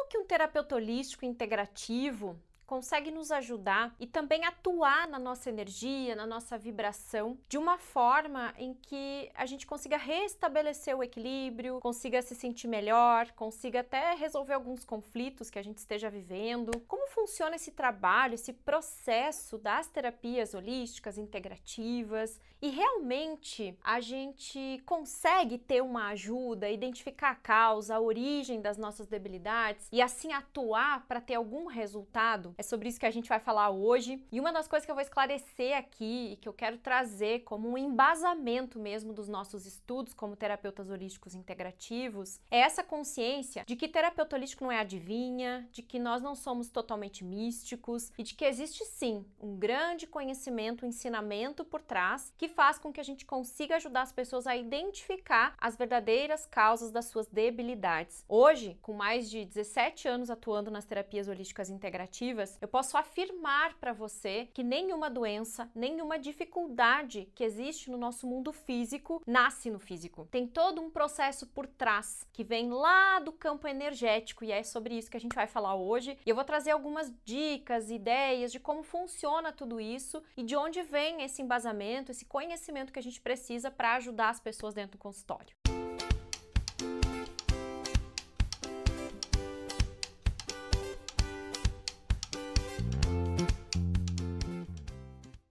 como que um terapeuta holístico integrativo consegue nos ajudar e também atuar na nossa energia, na nossa vibração, de uma forma em que a gente consiga restabelecer o equilíbrio, consiga se sentir melhor, consiga até resolver alguns conflitos que a gente esteja vivendo. Como funciona esse trabalho, esse processo das terapias holísticas integrativas e realmente a gente consegue ter uma ajuda, identificar a causa, a origem das nossas debilidades e assim atuar para ter algum resultado? É sobre isso que a gente vai falar hoje. E uma das coisas que eu vou esclarecer aqui e que eu quero trazer como um embasamento mesmo dos nossos estudos como terapeutas holísticos integrativos é essa consciência de que terapeuta holístico não é adivinha, de que nós não somos totalmente místicos e de que existe sim um grande conhecimento, um ensinamento por trás que faz com que a gente consiga ajudar as pessoas a identificar as verdadeiras causas das suas debilidades. Hoje, com mais de 17 anos atuando nas terapias holísticas integrativas, eu posso afirmar para você que nenhuma doença, nenhuma dificuldade que existe no nosso mundo físico nasce no físico. Tem todo um processo por trás que vem lá do campo energético e é sobre isso que a gente vai falar hoje. E eu vou trazer algumas dicas, ideias de como funciona tudo isso e de onde vem esse embasamento, esse conhecimento que a gente precisa para ajudar as pessoas dentro do consultório.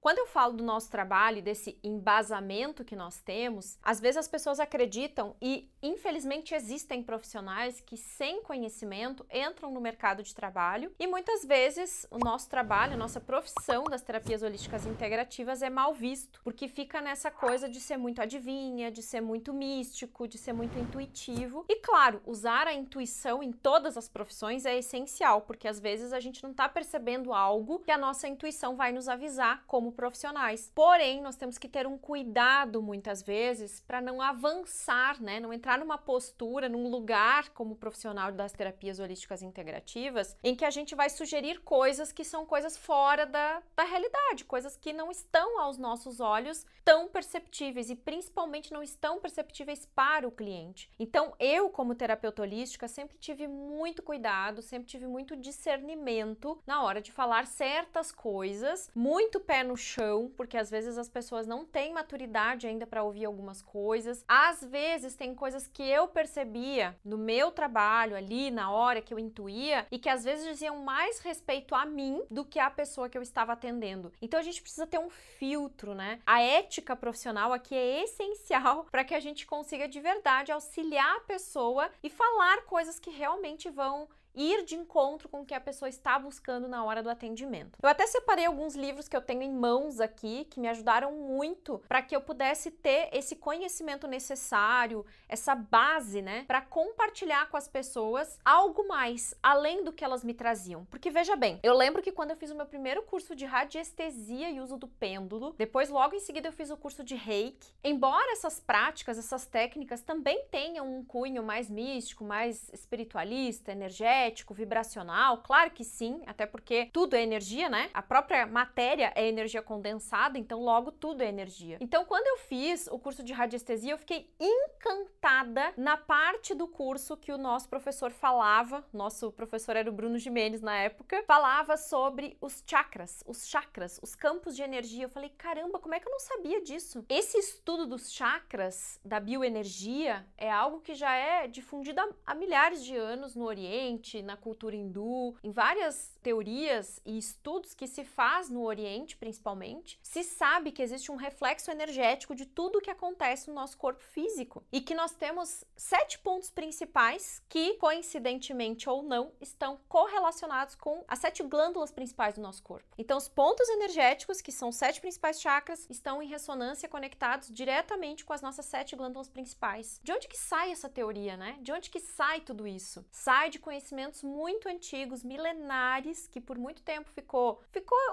Quando eu falo do nosso trabalho e desse embasamento que nós temos, às vezes as pessoas acreditam e, infelizmente, existem profissionais que, sem conhecimento, entram no mercado de trabalho e muitas vezes o nosso trabalho, a nossa profissão das terapias holísticas integrativas é mal visto, porque fica nessa coisa de ser muito adivinha, de ser muito místico, de ser muito intuitivo. E, claro, usar a intuição em todas as profissões é essencial, porque às vezes a gente não está percebendo algo que a nossa intuição vai nos avisar como profissionais. Porém, nós temos que ter um cuidado muitas vezes para não avançar, né? Não entrar numa postura, num lugar como profissional das terapias holísticas integrativas, em que a gente vai sugerir coisas que são coisas fora da realidade, coisas que não estão aos nossos olhos tão perceptíveis e principalmente não estão perceptíveis para o cliente. Então, eu, como terapeuta holística, sempre tive muito cuidado, sempre tive muito discernimento na hora de falar certas coisas, muito pé no chão, porque às vezes as pessoas não têm maturidade ainda para ouvir algumas coisas. Às vezes tem coisas que eu percebia no meu trabalho ali, na hora que eu intuía, e que às vezes diziam mais respeito a mim do que a pessoa que eu estava atendendo. Então a gente precisa ter um filtro, né? A ética profissional aqui é essencial para que a gente consiga de verdade auxiliar a pessoa e falar coisas que realmente vão ir de encontro com o que a pessoa está buscando na hora do atendimento. Eu até separei alguns livros que eu tenho em mãos aqui, que me ajudaram muito para que eu pudesse ter esse conhecimento necessário, essa base, né, para compartilhar com as pessoas algo mais, além do que elas me traziam. Porque veja bem, eu lembro que quando eu fiz o meu primeiro curso de radiestesia e uso do pêndulo, depois logo em seguida eu fiz o curso de Reiki, embora essas práticas, essas técnicas também tenham um cunho mais místico, mais espiritualista, energético, vibracional, claro que sim, até porque tudo é energia, né? A própria matéria é energia condensada, então logo tudo é energia. Então, quando eu fiz o curso de radiestesia, eu fiquei encantada na parte do curso que o nosso professor falava, nosso professor era o Bruno Gimenez na época, falava sobre os chakras, os campos de energia. Eu falei, caramba, como é que eu não sabia disso? Esse estudo dos chakras, da bioenergia, é algo que já é difundido há milhares de anos no Oriente, na cultura hindu, em várias teorias e estudos que se faz no Oriente, principalmente, se sabe que existe um reflexo energético de tudo o que acontece no nosso corpo físico e que nós temos 7 pontos principais que, coincidentemente ou não, estão correlacionados com as 7 glândulas principais do nosso corpo. Então, os pontos energéticos, que são os 7 principais chakras, estão em ressonância conectados diretamente com as nossas 7 glândulas principais. De onde que sai essa teoria, né? De onde que sai tudo isso? Sai de conhecimentos muito antigos, milenares, que por muito tempo ficou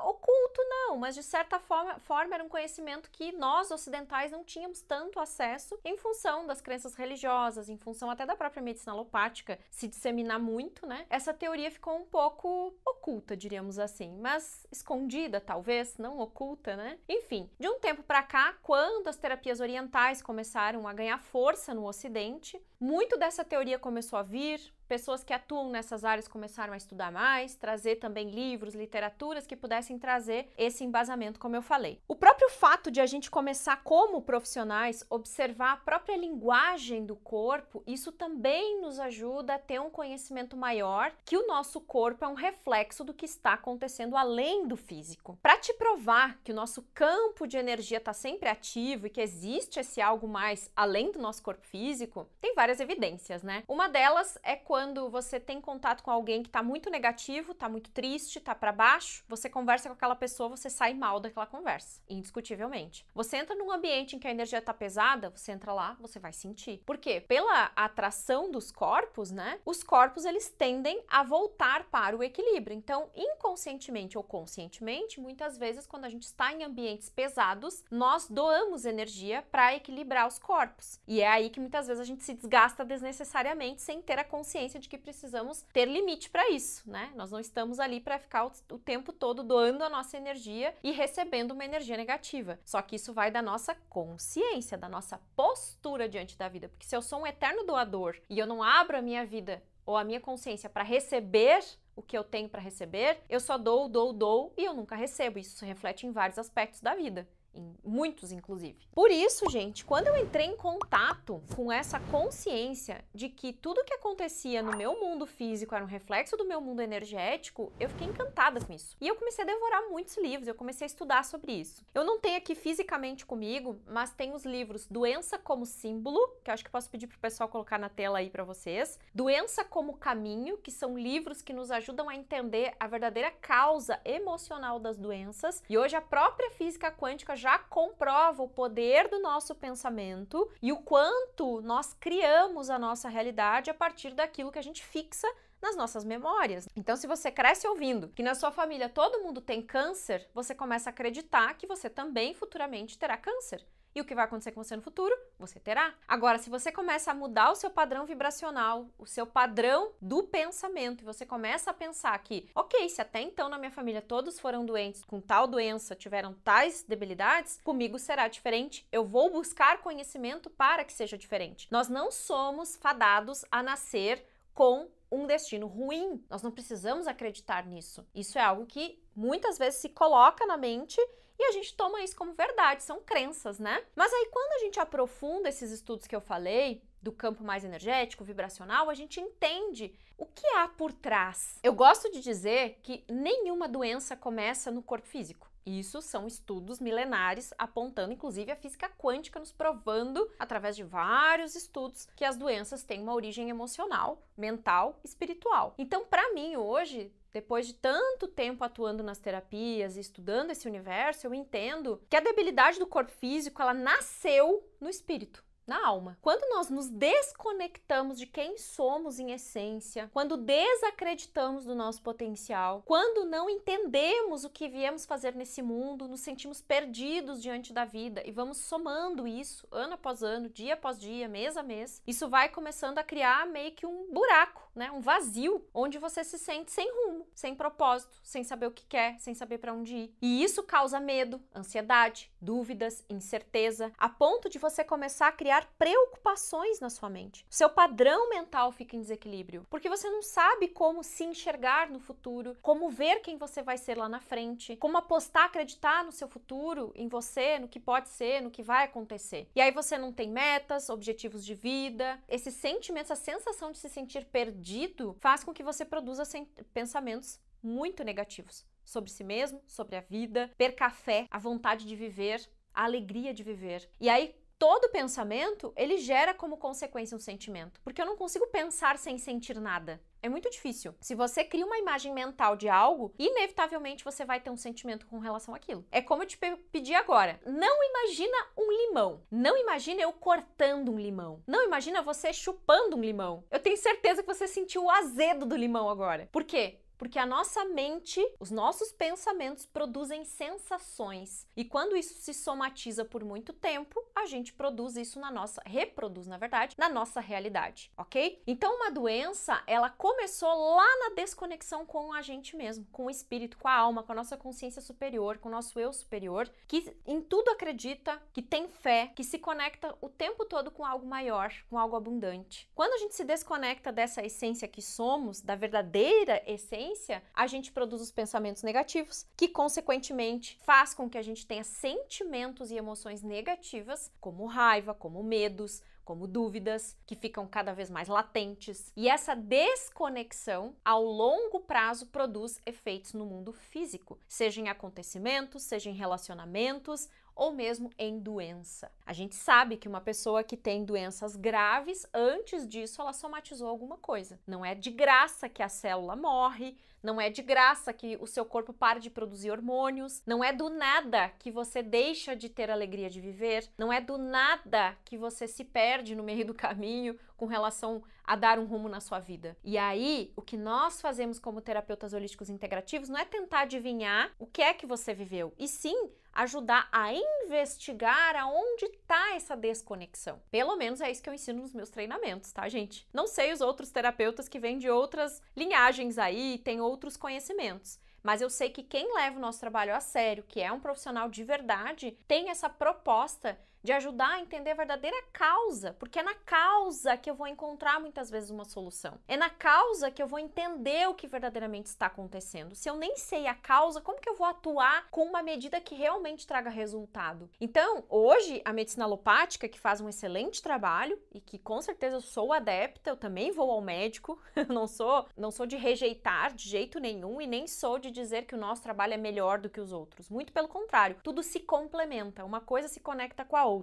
oculto, não, mas de certa forma era um conhecimento que nós ocidentais não tínhamos tanto acesso em função das crenças religiosas, em função até da própria medicina alopática se disseminar muito, né? Essa teoria ficou um pouco oculta, diríamos assim, mas escondida talvez, não oculta, né? Enfim, de um tempo para cá, quando as terapias orientais começaram a ganhar força no Ocidente, muito dessa teoria começou a vir, pessoas que atuam nessas áreas começaram a estudar mais, trazer também livros, literaturas que pudessem trazer esse embasamento, como eu falei. O próprio fato de a gente começar como profissionais, observar a própria linguagem do corpo, isso também nos ajuda a ter um conhecimento maior que o nosso corpo é um reflexo do que está acontecendo além do físico. Para te provar que o nosso campo de energia está sempre ativo e que existe esse algo mais além do nosso corpo físico, tem várias evidências, né? Uma delas é quando você tem contato com alguém que está muito negativo, está muito triste, está para baixo, você conversa com aquela pessoa, você sai mal daquela conversa, indiscutivelmente. Você entra num ambiente em que a energia está pesada, você entra lá, você vai sentir. Por quê? Pela atração dos corpos, né? Os corpos, eles tendem a voltar para o equilíbrio. Então, inconscientemente ou conscientemente, muitas vezes, quando a gente está em ambientes pesados, nós doamos energia para equilibrar os corpos. E é aí que muitas vezes a gente se desgasta desnecessariamente sem ter a consciência de que precisamos ter limite para isso, né? Nós não estamos ali para ficar o tempo todo doando a nossa energia e recebendo uma energia negativa. Só que isso vai da nossa consciência, da nossa postura diante da vida. Porque se eu sou um eterno doador e eu não abro a minha vida ou a minha consciência para receber o que eu tenho para receber, eu só dou e eu nunca recebo. Isso se reflete em vários aspectos da vida. Em muitos, inclusive. Por isso, gente, quando eu entrei em contato com essa consciência de que tudo que acontecia no meu mundo físico era um reflexo do meu mundo energético, eu fiquei encantada com isso. E eu comecei a devorar muitos livros, eu comecei a estudar sobre isso. Eu não tenho aqui fisicamente comigo, mas tem os livros Doença como Símbolo, que eu acho que posso pedir pro pessoal colocar na tela aí para vocês. Doença como Caminho, que são livros que nos ajudam a entender a verdadeira causa emocional das doenças. E hoje a própria física quântica já comprova o poder do nosso pensamento e o quanto nós criamos a nossa realidade a partir daquilo que a gente fixa nas nossas memórias. Então, se você cresce ouvindo que na sua família todo mundo tem câncer, você começa a acreditar que você também futuramente terá câncer. E o que vai acontecer com você no futuro? Você terá. Agora, se você começa a mudar o seu padrão vibracional, o seu padrão do pensamento, e você começa a pensar que, ok, se até então na minha família todos foram doentes com tal doença, tiveram tais debilidades, comigo será diferente, eu vou buscar conhecimento para que seja diferente. Nós não somos fadados a nascer com um destino ruim. Nós não precisamos acreditar nisso. Isso é algo que muitas vezes se coloca na mente e a gente toma isso como verdade, são crenças, né? Mas aí quando a gente aprofunda esses estudos que eu falei, do campo mais energético, vibracional, a gente entende o que há por trás. Eu gosto de dizer que nenhuma doença começa no corpo físico. Isso são estudos milenares apontando, inclusive, a física quântica nos provando, através de vários estudos, que as doenças têm uma origem emocional, mental, espiritual. Então, para mim, hoje, depois de tanto tempo atuando nas terapias e estudando esse universo, eu entendo que a debilidade do corpo físico, ela nasceu no espírito, na alma. Quando nós nos desconectamos de quem somos em essência, quando desacreditamos do nosso potencial, quando não entendemos o que viemos fazer nesse mundo, nos sentimos perdidos diante da vida e vamos somando isso ano após ano, dia após dia, mês a mês, isso vai começando a criar meio que um buraco, né? Um vazio, onde você se sente sem rumo, sem propósito, sem saber o que quer, sem saber para onde ir. E isso causa medo, ansiedade, dúvidas, incerteza, a ponto de você começar a criar preocupações na sua mente. O seu padrão mental fica em desequilíbrio, porque você não sabe como se enxergar no futuro, como ver quem você vai ser lá na frente, como apostar, acreditar no seu futuro, em você, no que pode ser, no que vai acontecer. E aí você não tem metas, objetivos de vida. Esse sentimento, essa sensação de se sentir perdido faz com que você produza pensamentos muito negativos sobre si mesmo, sobre a vida, perca a fé, a vontade de viver, a alegria de viver. E aí todo pensamento, ele gera como consequência um sentimento, porque eu não consigo pensar sem sentir nada. É muito difícil. Se você cria uma imagem mental de algo, inevitavelmente você vai ter um sentimento com relação àquilo. É como eu te pedi agora. Não imagina um limão. Não imagina eu cortando um limão. Não imagina você chupando um limão. Eu tenho certeza que você sentiu o azedo do limão agora. Por quê? Porque a nossa mente, os nossos pensamentos produzem sensações. E quando isso se somatiza por muito tempo, a gente reproduz, na verdade, na nossa realidade, ok? Então, uma doença, ela começou lá na desconexão com a gente mesmo, com o espírito, com a alma, com a nossa consciência superior, com o nosso eu superior, que em tudo acredita, que tem fé, que se conecta o tempo todo com algo maior, com algo abundante. Quando a gente se desconecta dessa essência que somos, da verdadeira essência, a gente produz os pensamentos negativos, que consequentemente faz com que a gente tenha sentimentos e emoções negativas, como raiva, como medos, como dúvidas, que ficam cada vez mais latentes. E essa desconexão, ao longo prazo, produz efeitos no mundo físico, seja em acontecimentos, seja em relacionamentos, ou mesmo em doença. A gente sabe que uma pessoa que tem doenças graves, antes disso ela somatizou alguma coisa. Não é de graça que a célula morre, não é de graça que o seu corpo para de produzir hormônios, não é do nada que você deixa de ter alegria de viver, não é do nada que você se perde no meio do caminho com relação a dar um rumo na sua vida. E aí, o que nós fazemos como terapeutas holísticos integrativos não é tentar adivinhar o que é que você viveu, e sim ajudar a investigar aonde está essa desconexão. Pelo menos é isso que eu ensino nos meus treinamentos, tá, gente? Não sei os outros terapeutas que vêm de outras linhagens aí, têm outros conhecimentos. Mas eu sei que quem leva o nosso trabalho a sério, que é um profissional de verdade, tem essa proposta de ajudar a entender a verdadeira causa, porque é na causa que eu vou encontrar muitas vezes uma solução. É na causa que eu vou entender o que verdadeiramente está acontecendo. Se eu nem sei a causa, como que eu vou atuar com uma medida que realmente traga resultado? Então, hoje, a medicina alopática, que faz um excelente trabalho e que com certeza eu sou adepta, eu também vou ao médico, não sou de rejeitar de jeito nenhum e nem sou de dizer que o nosso trabalho é melhor do que os outros. Muito pelo contrário, tudo se complementa, uma coisa se conecta com a outra.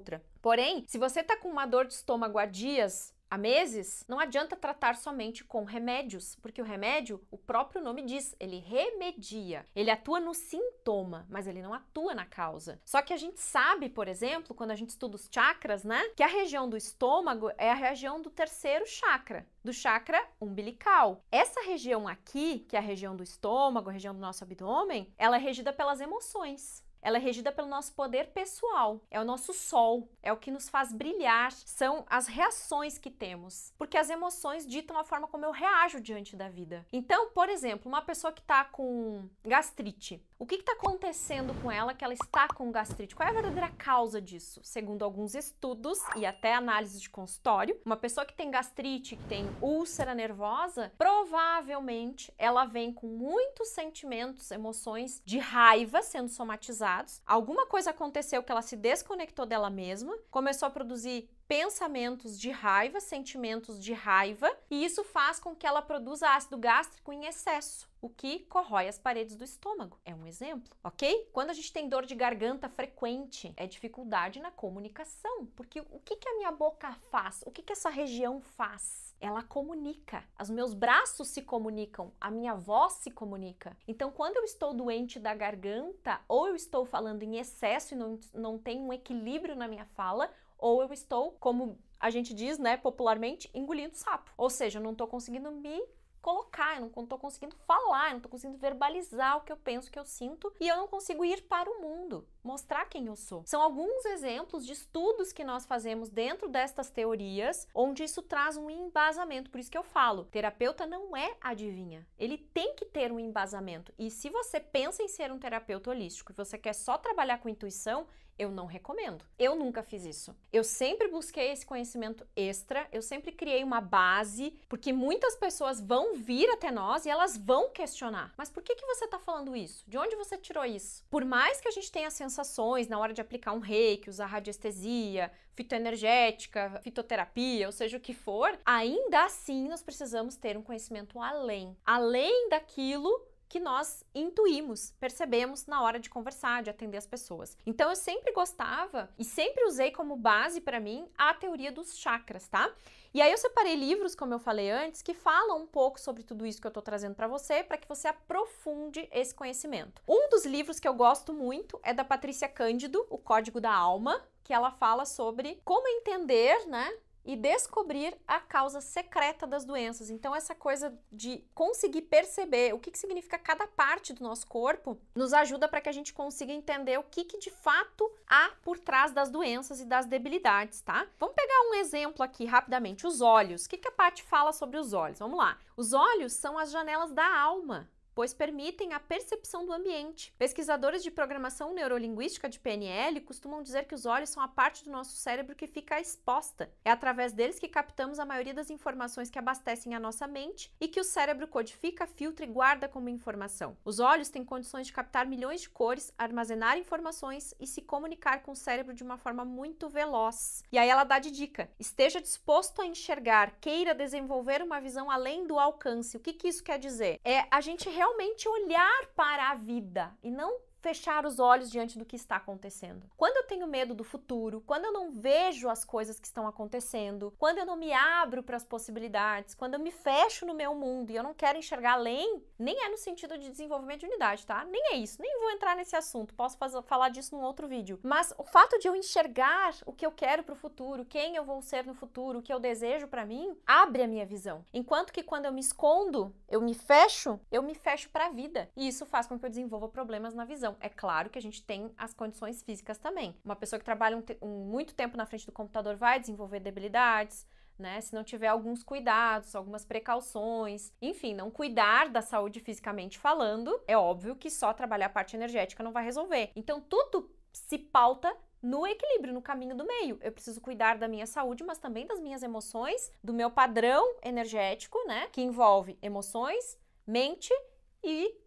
Porém, se você tá com uma dor de estômago há dias, há meses, não adianta tratar somente com remédios, porque o remédio, o próprio nome diz, ele remedia, ele atua no sintoma, mas ele não atua na causa. Só que a gente sabe, por exemplo, quando a gente estuda os chakras, né, que a região do estômago é a região do terceiro chakra, do chakra umbilical. Essa região aqui, que é a região do estômago, a região do nosso abdômen, ela é regida pelas emoções. Ela é regida pelo nosso poder pessoal, é o nosso sol, é o que nos faz brilhar, são as reações que temos, porque as emoções ditam a forma como eu reajo diante da vida. Então, por exemplo, uma pessoa que está com gastrite, o que está acontecendo com ela que ela está com gastrite? Qual é a verdadeira causa disso? Segundo alguns estudos e até análise de consultório, uma pessoa que tem gastrite, que tem úlcera nervosa, provavelmente ela vem com muitos sentimentos, emoções de raiva sendo somatizadas. Alguma coisa aconteceu que ela se desconectou dela mesma, começou a produzir pensamentos de raiva, sentimentos de raiva, e isso faz com que ela produza ácido gástrico em excesso, o que corrói as paredes do estômago. É um exemplo, ok? Quando a gente tem dor de garganta frequente, é dificuldade na comunicação, porque o que a minha boca faz? O que essa região faz? Ela comunica. Os meus braços se comunicam, a minha voz se comunica. Então, quando eu estou doente da garganta, ou eu estou falando em excesso e não tenho um equilíbrio na minha fala, ou eu estou, como a gente diz, né, popularmente, engolindo sapo. Ou seja, eu não estou conseguindo me colocar, eu não estou conseguindo falar, eu não estou conseguindo verbalizar o que eu penso, o que eu sinto, e eu não consigo ir para o mundo, mostrar quem eu sou. São alguns exemplos de estudos que nós fazemos dentro destas teorias, onde isso traz um embasamento. Por isso que eu falo, terapeuta não é adivinha, ele tem que ter um embasamento. E se você pensa em ser um terapeuta holístico e você quer só trabalhar com intuição, eu não recomendo. Eu nunca fiz isso. Eu sempre busquei esse conhecimento extra, eu sempre criei uma base, porque muitas pessoas vão vir até nós e elas vão questionar. Mas por que você está falando isso? De onde você tirou isso? Por mais que a gente tenha sensações na hora de aplicar um reiki, usar radiestesia, fitoenergética, fitoterapia, ou seja o que for, ainda assim nós precisamos ter um conhecimento além daquilo que nós intuímos, percebemos na hora de conversar, de atender as pessoas. Então eu sempre gostava e sempre usei como base para mim a teoria dos chakras, tá? E aí eu separei livros, como eu falei antes, que falam um pouco sobre tudo isso que eu tô trazendo para você que aprofunde esse conhecimento. Um dos livros que eu gosto muito é da Patrícia Cândido, O Código da Alma, que ela fala sobre como entender, né, e descobrir a causa secreta das doenças. Então, essa coisa de conseguir perceber o que significa cada parte do nosso corpo nos ajuda para que a gente consiga entender o que de fato há por trás das doenças e das debilidades, tá? Vamos pegar um exemplo aqui rapidamente, os olhos. O que a Paty fala sobre os olhos? Vamos lá. Os olhos são as janelas da alma, pois permitem a percepção do ambiente. Pesquisadores de programação neurolinguística de PNL costumam dizer que os olhos são a parte do nosso cérebro que fica exposta. É através deles que captamos a maioria das informações que abastecem a nossa mente e que o cérebro codifica, filtra e guarda como informação. Os olhos têm condições de captar milhões de cores, armazenar informações e se comunicar com o cérebro de uma forma muito veloz. E aí ela dá de dica: esteja disposto a enxergar, queira desenvolver uma visão além do alcance. O que isso quer dizer? É a gente realmente olhar para a vida e não fechar os olhos diante do que está acontecendo. Quando eu tenho medo do futuro, quando eu não vejo as coisas que estão acontecendo, quando eu não me abro para as possibilidades, quando eu me fecho no meu mundo e eu não quero enxergar além, nem é no sentido de desenvolvimento de unidade, tá? Nem é isso, nem vou entrar nesse assunto, posso falar disso num outro vídeo. Mas o fato de eu enxergar o que eu quero para o futuro, quem eu vou ser no futuro, o que eu desejo para mim, abre a minha visão. Enquanto que quando eu me escondo, eu me fecho para a vida. E isso faz com que eu desenvolva problemas na visão. É claro que a gente tem as condições físicas também. Uma pessoa que trabalha muito tempo na frente do computador vai desenvolver debilidades, né? Se não tiver alguns cuidados, algumas precauções, enfim, não cuidar da saúde fisicamente falando, é óbvio que só trabalhar a parte energética não vai resolver. Então, tudo se pauta no equilíbrio, no caminho do meio. Eu preciso cuidar da minha saúde, mas também das minhas emoções, do meu padrão energético, né? Que envolve emoções, mente e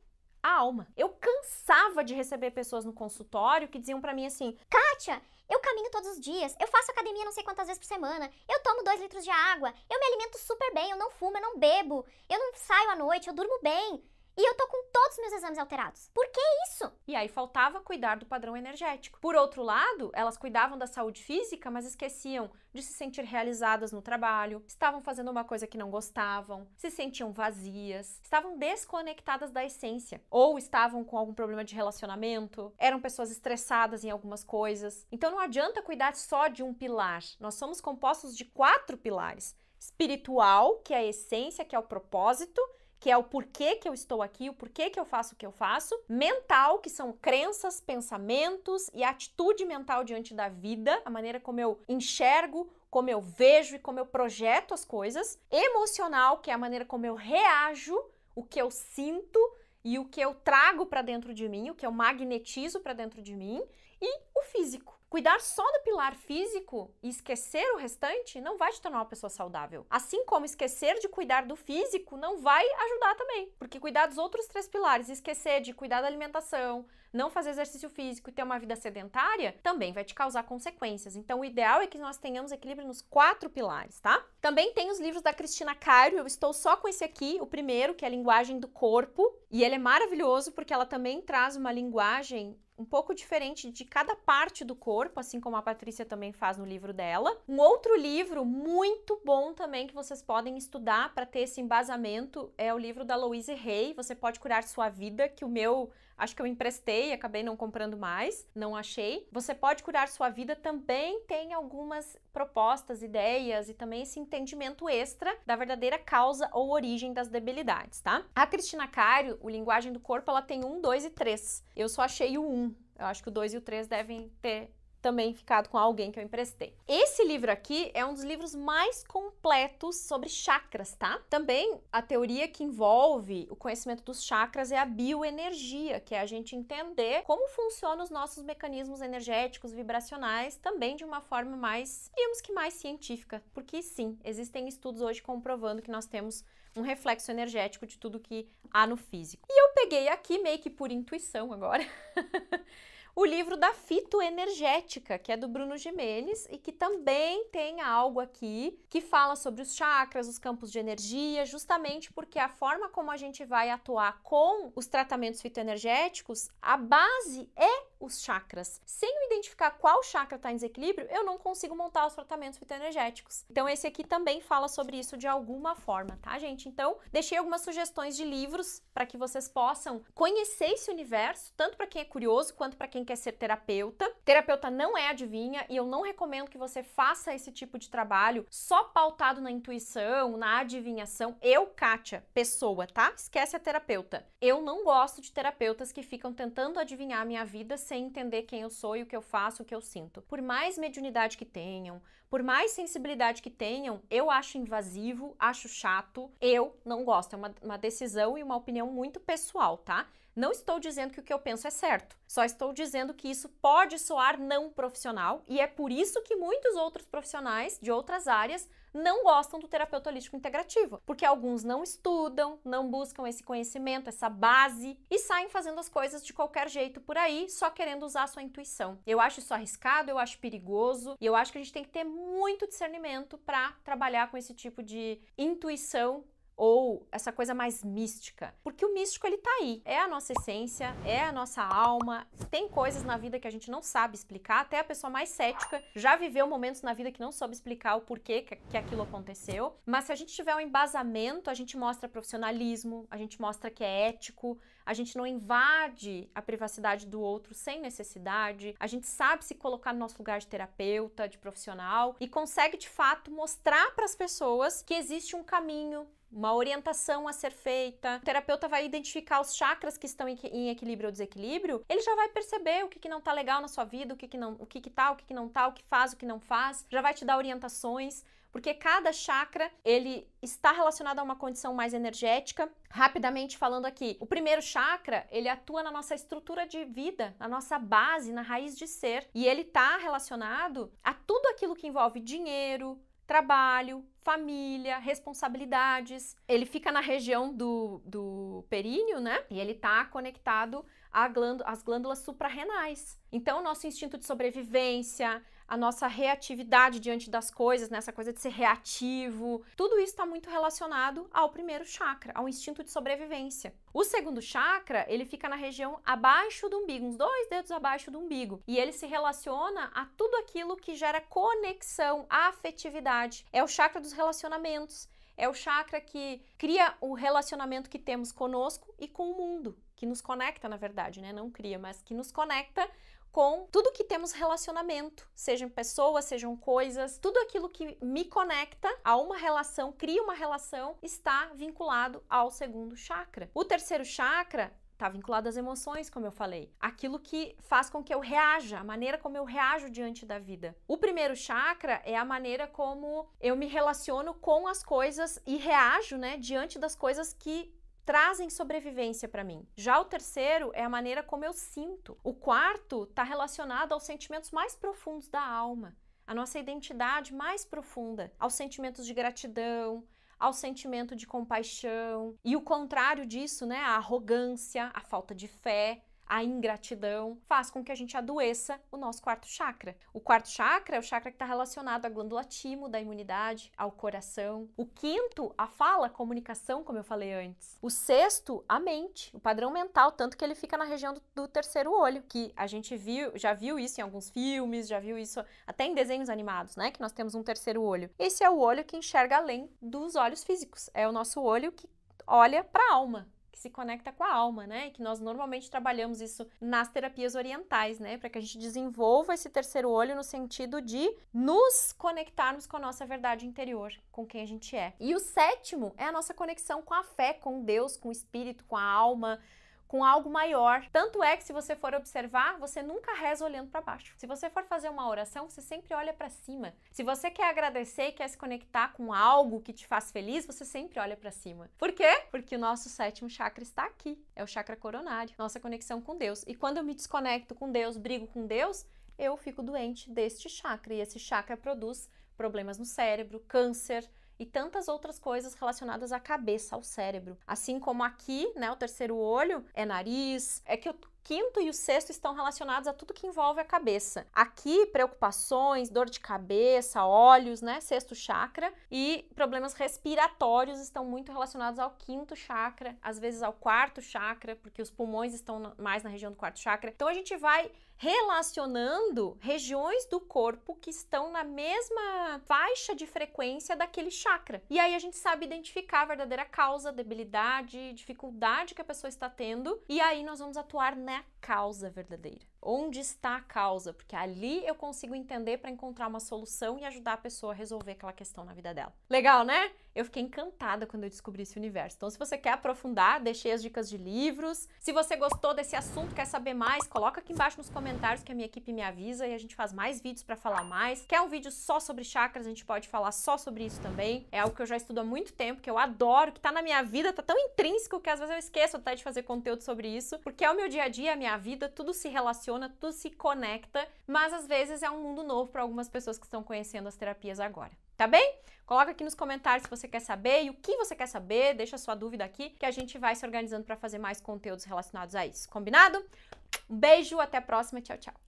a alma. Eu cansava de receber pessoas no consultório que diziam pra mim assim: Kátia, eu caminho todos os dias, eu faço academia não sei quantas vezes por semana, eu tomo 2 litros de água, eu me alimento super bem, eu não fumo, eu não bebo, eu não saio à noite, eu durmo bem. E eu tô com todos os meus exames alterados. Por que isso? E aí faltava cuidar do padrão energético. Por outro lado, elas cuidavam da saúde física, mas esqueciam de se sentir realizadas no trabalho, estavam fazendo uma coisa que não gostavam, se sentiam vazias, estavam desconectadas da essência, ou estavam com algum problema de relacionamento, eram pessoas estressadas em algumas coisas. Então não adianta cuidar só de um pilar. Nós somos compostos de 4 pilares. Espiritual, que é a essência, que é o propósito, que é o porquê que eu estou aqui, o porquê que eu faço o que eu faço. Mental, que são crenças, pensamentos e atitude mental diante da vida, a maneira como eu enxergo, como eu vejo e como eu projeto as coisas. Emocional, que é a maneira como eu reajo, o que eu sinto e o que eu trago para dentro de mim, o que eu magnetizo para dentro de mim. E o físico. Cuidar só do pilar físico e esquecer o restante não vai te tornar uma pessoa saudável. Assim como esquecer de cuidar do físico não vai ajudar também. Porque cuidar dos outros 3 pilares, esquecer de cuidar da alimentação, não fazer exercício físico e ter uma vida sedentária, também vai te causar consequências. Então, o ideal é que nós tenhamos equilíbrio nos 4 pilares, tá? Também tem os livros da Cristina Cairo, eu estou só com esse aqui, o primeiro, que é a Linguagem do Corpo. E ele é maravilhoso porque ela também traz uma linguagem um pouco diferente de cada parte do corpo, assim como a Patrícia também faz no livro dela. Um outro livro muito bom também que vocês podem estudar para ter esse embasamento é o livro da Louise Hay, Você Pode Curar Sua Vida, que o meu, acho que eu emprestei, acabei não comprando mais, não achei. Você Pode Curar Sua Vida também tem algumas propostas, ideias e também esse entendimento extra da verdadeira causa ou origem das debilidades, tá? A Cristina Cairo, o Linguagem do Corpo, ela tem 1, 2 e 3. Eu só achei o 1. Eu acho que o 2 e o 3 devem ter também ficado com alguém que eu emprestei. Esse livro aqui é um dos livros mais completos sobre chakras, tá? Também a teoria que envolve o conhecimento dos chakras é a bioenergia, que é a gente entender como funcionam os nossos mecanismos energéticos, vibracionais, também de uma forma mais, digamos que mais científica, porque sim, existem estudos hoje comprovando que nós temos um reflexo energético de tudo que há no físico. E eu peguei aqui, meio que por intuição agora, o livro da fitoenergética, que é do Bruno Gimenez e que também tem algo aqui que fala sobre os chakras, os campos de energia, justamente porque a forma como a gente vai atuar com os tratamentos fitoenergéticos, a base é os chakras. Sem eu identificar qual chakra está em desequilíbrio, eu não consigo montar os tratamentos fitoenergéticos. Então esse aqui também fala sobre isso de alguma forma, tá, gente? Então, deixei algumas sugestões de livros para que vocês possam conhecer esse universo, tanto para quem é curioso quanto para quem quer ser terapeuta. Terapeuta não é adivinha e eu não recomendo que você faça esse tipo de trabalho só pautado na intuição, na adivinhação. Eu, Kátia, pessoa, tá? Esquece a terapeuta. Eu não gosto de terapeutas que ficam tentando adivinhar a minha vida sem entender quem eu sou e o que eu faço, o que eu sinto. Por mais mediunidade que tenham, por mais sensibilidade que tenham, eu acho invasivo, acho chato, eu não gosto. É uma decisão e uma opinião muito pessoal, tá? Não estou dizendo que o que eu penso é certo, só estou dizendo que isso pode soar não profissional e é por isso que muitos outros profissionais de outras áreas não gostam do terapeuta holístico integrativo, porque alguns não estudam, não buscam esse conhecimento, essa base e saem fazendo as coisas de qualquer jeito por aí, só querendo usar a sua intuição. Eu acho isso arriscado, eu acho perigoso e eu acho que a gente tem que ter muito discernimento para trabalhar com esse tipo de intuição ou essa coisa mais mística, porque o místico ele tá aí, é a nossa essência, é a nossa alma, tem coisas na vida que a gente não sabe explicar, até a pessoa mais cética já viveu momentos na vida que não soube explicar o porquê que aquilo aconteceu, mas se a gente tiver um embasamento, a gente mostra profissionalismo, a gente mostra que é ético, a gente não invade a privacidade do outro sem necessidade, a gente sabe se colocar no nosso lugar de terapeuta, de profissional e consegue de fato mostrar para as pessoas que existe um caminho, uma orientação a ser feita. O terapeuta vai identificar os chakras que estão em equilíbrio ou desequilíbrio, ele já vai perceber o que não tá legal na sua vida, o que não tá, o que faz, o que não faz, já vai te dar orientações, porque cada chakra, ele está relacionado a uma condição mais energética. Rapidamente falando aqui, o primeiro chakra, ele atua na nossa estrutura de vida, na nossa base, na raiz de ser, e ele tá relacionado a tudo aquilo que envolve dinheiro, trabalho, família, responsabilidades. Ele fica na região do períneo, né? E ele tá conectado às glândulas suprarrenais. Então, o nosso instinto de sobrevivência, a nossa reatividade diante das coisas, né? Essa coisa de ser reativo, tudo isso está muito relacionado ao primeiro chakra, ao instinto de sobrevivência. O segundo chakra, ele fica na região abaixo do umbigo, uns 2 dedos abaixo do umbigo, e ele se relaciona a tudo aquilo que gera conexão, afetividade. É o chakra dos relacionamentos, é o chakra que cria o relacionamento que temos conosco e com o mundo, que nos conecta, na verdade, né? Não cria, mas que nos conecta com tudo que temos relacionamento, sejam pessoas, sejam coisas, tudo aquilo que me conecta a uma relação, cria uma relação, está vinculado ao segundo chakra. O terceiro chakra está vinculado às emoções, como eu falei. Aquilo que faz com que eu reaja, a maneira como eu reajo diante da vida. O primeiro chakra é a maneira como eu me relaciono com as coisas e reajo, né, diante das coisas que trazem sobrevivência para mim. Já o terceiro é a maneira como eu sinto. O quarto está relacionado aos sentimentos mais profundos da alma, a nossa identidade mais profunda, aos sentimentos de gratidão, ao sentimento de compaixão. E o contrário disso, né, a arrogância, a falta de fé, a ingratidão, faz com que a gente adoeça o nosso quarto chakra. O quarto chakra é o chakra que está relacionado à glândula timo, da imunidade, ao coração. O quinto, a fala, a comunicação, como eu falei antes. O sexto, a mente, o padrão mental, tanto que ele fica na região do terceiro olho, que a gente já viu isso em alguns filmes, já viu isso até em desenhos animados, né? Que nós temos um terceiro olho. Esse é o olho que enxerga além dos olhos físicos. É o nosso olho que olha para a alma, que se conecta com a alma, né? E que nós normalmente trabalhamos isso nas terapias orientais, né? Para que a gente desenvolva esse terceiro olho no sentido de nos conectarmos com a nossa verdade interior, com quem a gente é. E o sétimo é a nossa conexão com a fé, com Deus, com o espírito, com a alma, com algo maior. Tanto é que se você for observar, você nunca reza olhando para baixo. Se você for fazer uma oração, você sempre olha para cima. Se você quer agradecer e quer se conectar com algo que te faz feliz, você sempre olha para cima. Por quê? Porque o nosso sétimo chakra está aqui. É o chakra coronário, nossa conexão com Deus. E quando eu me desconecto com Deus, brigo com Deus, eu fico doente deste chakra. E esse chakra produz problemas no cérebro, câncer, e tantas outras coisas relacionadas à cabeça, ao cérebro. Assim como aqui, né, o terceiro olho é nariz, é que o quinto e o sexto estão relacionados a tudo que envolve a cabeça. Aqui, preocupações, dor de cabeça, olhos, né, sexto chakra, e problemas respiratórios estão muito relacionados ao quinto chakra, às vezes ao quarto chakra, porque os pulmões estão mais na região do quarto chakra. Então a gente vai relacionando regiões do corpo que estão na mesma faixa de frequência daquele chakra. E aí a gente sabe identificar a verdadeira causa, debilidade, dificuldade que a pessoa está tendo, e aí nós vamos atuar na causa verdadeira. Onde está a causa? Porque ali eu consigo entender para encontrar uma solução e ajudar a pessoa a resolver aquela questão na vida dela. Legal, né? Eu fiquei encantada quando eu descobri esse universo. Então, se você quer aprofundar, deixei as dicas de livros. Se você gostou desse assunto, quer saber mais, coloca aqui embaixo nos comentários que a minha equipe me avisa e a gente faz mais vídeos para falar mais. Quer um vídeo só sobre chakras? A gente pode falar só sobre isso também. É algo que eu já estudo há muito tempo, que eu adoro, que tá na minha vida, tá tão intrínseco que às vezes eu esqueço até de fazer conteúdo sobre isso, porque é o meu dia a dia, a minha vida, tudo se relaciona, tudo se conecta, mas às vezes é um mundo novo para algumas pessoas que estão conhecendo as terapias agora. Tá bem? Coloca aqui nos comentários se você quer saber e o que você quer saber, deixa sua dúvida aqui que a gente vai se organizando para fazer mais conteúdos relacionados a isso. Combinado? Um beijo, até a próxima, tchau, tchau.